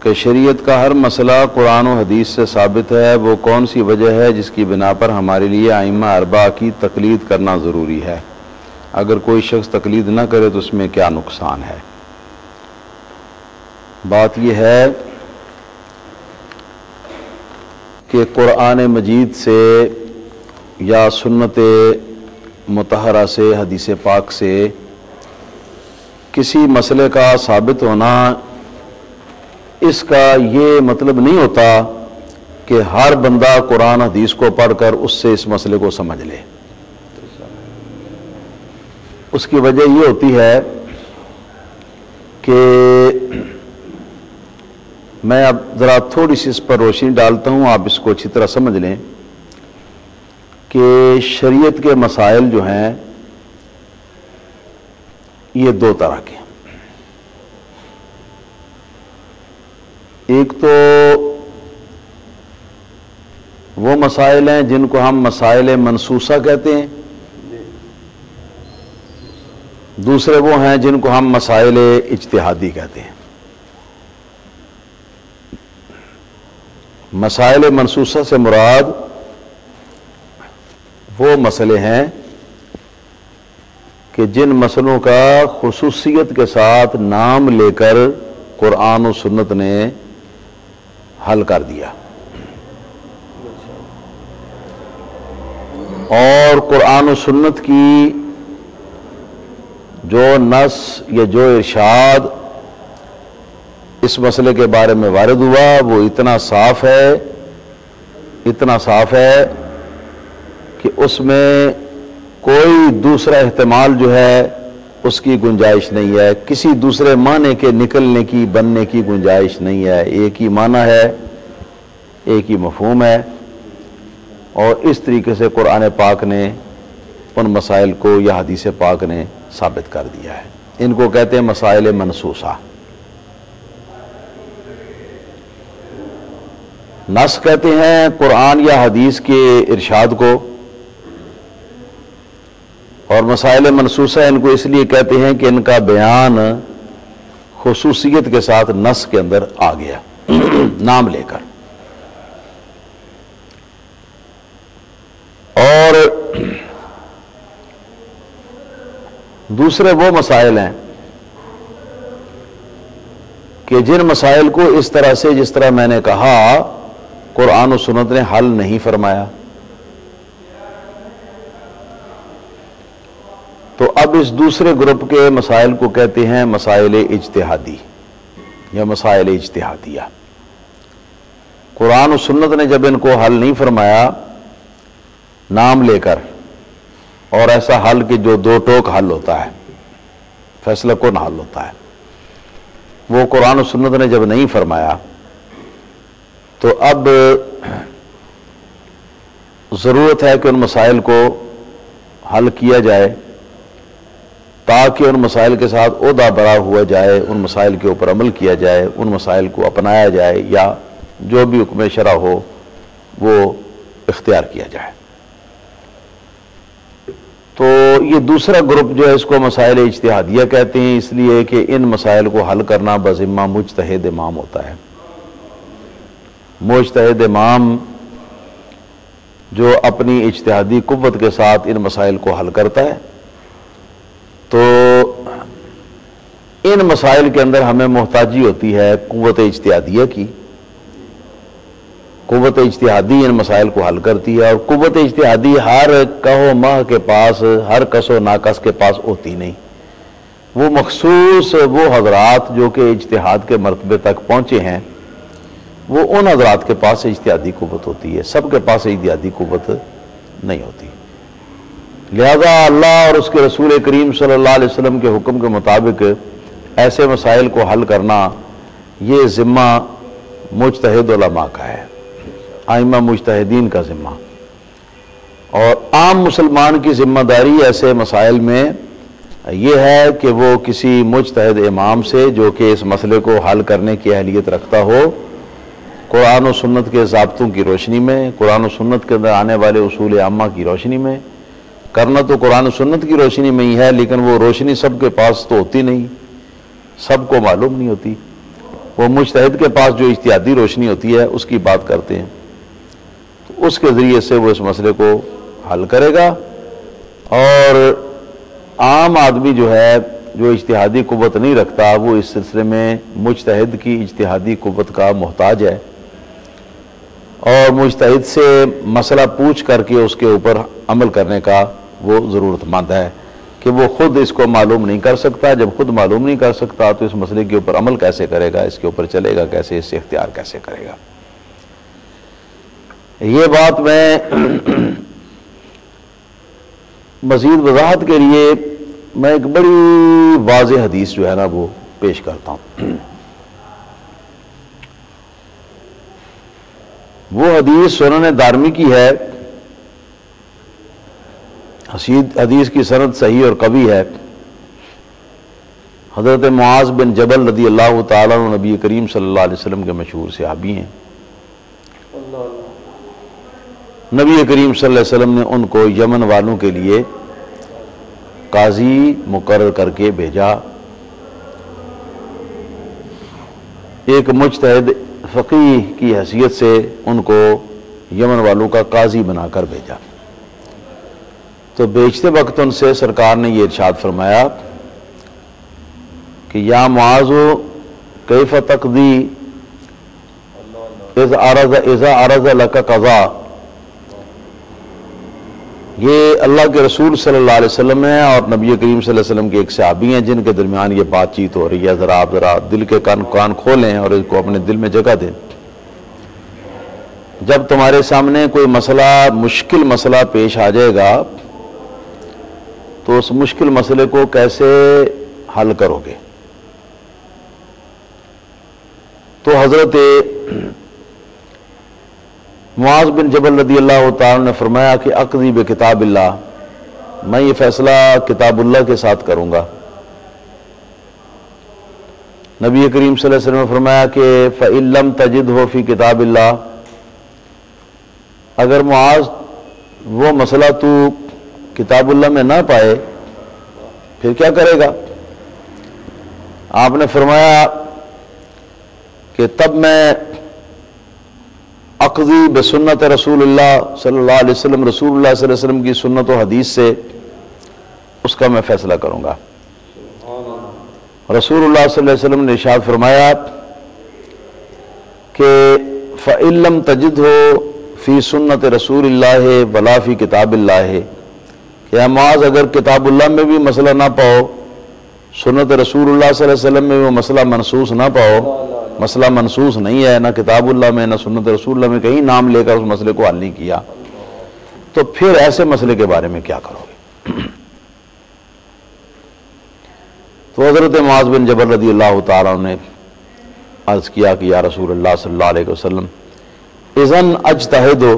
کہ شریعت کا ہر مسئلہ قرآن و حدیث سے ثابت ہے، وہ کون سی وجہ ہے جس کی بنا پر ہمارے لیے ائمہ اربعہ کی تقلید کرنا ضروری ہے؟ اگر کوئی شخص تقلید نہ کرے تو اس میں کیا نقصان ہے؟ بات یہ ہے کہ قرآن مجید سے یا سنت مطہرہ سے، حدیث پاک سے کسی مسئلے کا ثابت ہونا، اس کا یہ مطلب نہیں ہوتا کہ ہر بندہ قرآن حدیث کو پڑھ کر اس سے اس مسئلے کو سمجھ لے۔ اس کی وجہ یہ ہوتی ہے کہ میں اب ذرا تھوڑی سی اس پر روشنی ڈالتا ہوں، آپ اس کو اچھی طرح سمجھ لیں کہ شریعت کے مسائل جو ہیں یہ دو طرح کے ہیں۔ ایک تو وہ مسائل ہیں جن کو ہم مسائل منسوسہ کہتے ہیں، دوسرے وہ ہیں جن کو ہم مسائل اجتہادی کہتے ہیں۔ مسائل منسوسہ سے مراد وہ مسئلے ہیں کہ جن مسئلوں کا خصوصیت کے ساتھ نام لے کر قرآن و سنت نے حل کر دیا، اور قرآن و سنت کی جو نص یا جو ارشاد اس مسئلے کے بارے میں وارد ہوا وہ اتنا صاف ہے کہ اس میں کوئی دوسرا احتمال جو ہے اس کی گنجائش نہیں ہے، کسی دوسرے معنی کے نکلنے کی بننے کی گنجائش نہیں ہے، ایک ہی معنی ہے، ایک ہی مفہوم ہے، اور اس طریقے سے قرآن پاک نے ان مسائل کو یا حدیث پاک نے ثابت کر دیا ہے۔ ان کو کہتے ہیں مسائل منسوسہ۔ نص کہتے ہیں قرآن یا حدیث کے ارشاد کو، اور مسائل منسوسہ ان کو اس لیے کہتے ہیں کہ ان کا بیان خصوصیت کے ساتھ نص کے اندر آ گیا نام لے کر۔ اور دوسرے وہ مسائل ہیں کہ جن مسائل کو اس طرح سے، جس طرح میں نے کہا، قرآن و سنت نے حل نہیں فرمایا، تو اب اس دوسرے گروپ کے مسائل کو کہتے ہیں مسائل اجتہادی یا مسائل اجتہادیہ۔ قرآن و سنت نے جب ان کو حل نہیں فرمایا نام لے کر، اور ایسا حل کہ جو دو ٹوک حل ہوتا ہے، فیصلہ کن حل ہوتا ہے، وہ قرآن و سنت نے جب نہیں فرمایا، تو اب ضرورت ہے کہ ان مسائل کو حل کیا جائے، تاکہ ان مسائل کے ساتھ عہدہ برا ہوا جائے، ان مسائل کے اوپر عمل کیا جائے، ان مسائل کو اپنایا جائے، یا جو بھی حکم شرع ہو وہ اختیار کیا جائے۔ تو یہ دوسرا گروپ جو ہے اس کو مسائل اجتہادیہ کہتے ہیں، اس لیے کہ ان مسائل کو حل کرنا بذمہ مجتہد امام ہوتا ہے۔ مجتہد امام جو اپنی اجتہادی قوت کے ساتھ ان مسائل کو حل کرتا ہے، تو ان مسائل کے اندر ہمیں محتاجی ہوتی ہے قوت اجتہادیہ کی۔ قوت اجتہادی ان مسائل کو حل کرتی ہے، اور قوت اجتہادی ہر کہو ماہ کے پاس، ہر کس و ناکس کے پاس ہوتی نہیں۔ وہ مخصوص وہ حضرات جو کہ اجتہاد کے مرتبے تک پہنچے ہیں، وہ ان حضرات کے پاس اجتہادی قوت ہوتی ہے، سب کے پاس اجتہادی قوت نہیں ہوتی۔ لہذا اللہ اور اس کے رسول کریم صلی اللہ علیہ وسلم کے حکم کے مطابق ایسے مسائل کو حل کرنا یہ ذمہ مجتہد علماء کا ہے، ائمہ مجتہدین کا ذمہ، اور عام مسلمان کی ذمہ داری ایسے مسائل میں یہ ہے کہ وہ کسی مجتہد امام سے جو کہ اس مسئلے کو حل کرنے کی اہلیت رکھتا ہو، قرآن و سنت کے ضابطوں کی روشنی میں، قرآن و سنت کے اندر آنے والے اصول عامہ کی روشنی میں کرنا، تو قرآن و سنت کی روشنی میں ہی ہے، لیکن وہ روشنی سب کے پاس تو ہوتی نہیں، سب کو معلوم نہیں ہوتی۔ وہ مجتہد کے پاس جو اجتہادی روشنی ہوتی ہے اس کی بات کرتے ہیں، تو اس کے ذریعے سے وہ اس مسئلے کو حل کرے گا، اور عام آدمی جو ہے جو اجتہادی قوت نہیں رکھتا وہ اس سلسلے میں مجتہد کی اجتہادی قوت کا محتاج ہے، اور مجتہد سے مسئلہ پوچھ کر کے اس کے اوپر عمل کرنے کا وہ ضرورت مند ہے کہ وہ خود اس کو معلوم نہیں کر سکتا۔ جب خود معلوم نہیں کر سکتا تو اس مسئلے کے اوپر عمل کیسے کرے گا، اس کے اوپر چلے گا کیسے، اس سے اختیار کیسے کرے گا۔ یہ بات میں مزید وضاحت کے لیے میں ایک بڑی واضح حدیث جو ہے نا وہ پیش کرتا ہوں۔ وہ حدیث سنن دارمی کی ہے، حدیث کی سند صحیح اور قوی ہے۔ حضرت معاذ بن جبل رضی اللہ تعالیٰ عنہ نبی کریم صلی اللہ علیہ وسلم کے مشہور صحابی ہیں۔ نبی کریم صلی اللہ علیہ وسلم نے ان کو یمن والوں کے لیے قاضی مقرر کر کے بھیجا، ایک مجتہد فقیہ کی حیثیت سے ان کو یمن والوں کا قاضی بنا کر بھیجا۔ تو بیچتے وقت ان سے سرکار نے یہ ارشاد فرمایا کہ یا معاذ کیف تقضی اذا عرض لک قضا، یہ اللہ کے رسول صلی اللہ علیہ وسلم ہیں اور نبی کریم صلی اللہ علیہ وسلم کے ایک صحابی ہیں جن کے درمیان یہ بات چیت ہو رہی ہے، آپ ذرا دل کے کان کھولیں اور اس کو اپنے دل میں جگہ دیں۔ جب تمہارے سامنے کوئی مسئلہ، مشکل مسئلہ پیش آ جائے گا تو اس مشکل مسئلے کو کیسے حل کرو گے؟ تو حضرت معاذ بن جبل رضی اللہ تعالی نے فرمایا کہ اقضی بکتاب اللہ، میں یہ فیصلہ کتاب اللہ کے ساتھ کروں گا۔ نبی کریم صلی اللہ علیہ وسلم نے فرمایا کہ فَإِن لَمْ تَجِدْهُ فِي کتاب اللہ، اگر معاذ وہ مسئلہ تو کتاب اللہ میں نہ پائے پھر کیا کرے گا؟ آپ نے فرمایا کہ تب میں اقضی بسنت رسول اللہ صلی اللہ علیہ وسلم، رسول اللہ صلی اللہ علیہ وسلم کی سنت و حدیث سے اس کا میں فیصلہ کروں گا۔ رسول اللہ صلی اللہ علیہ وسلم نے ارشاد فرمایا کہ فَإِن لَمْ تَجِدْهُ فِي سُنَّةِ رسول اللہ وَلَا فِي کتاب اللہ، کہ معاذ اگر کتاب اللہ میں بھی مسئلہ نہ پاؤ، سنت رسول اللہ صلی اللہ علیہ وسلم میں وہ مسئلہ منسوخ نہ پاؤ، مسئلہ منسوخ نہیں ہے نہ کتاب اللہ میں نہ سنت رسول اللہ میں، کہیں نام لے کر اس مسئلے کو حل نہیں کیا، تو پھر ایسے مسئلے کے بارے میں کیا کرو گے؟ تو حضرت معاذ بن جبل رضی اللہ تعالیٰ نے عرض کیا کہ یا رسول اللہ صلی اللہ علیہ وسلم اذن اجتہدو،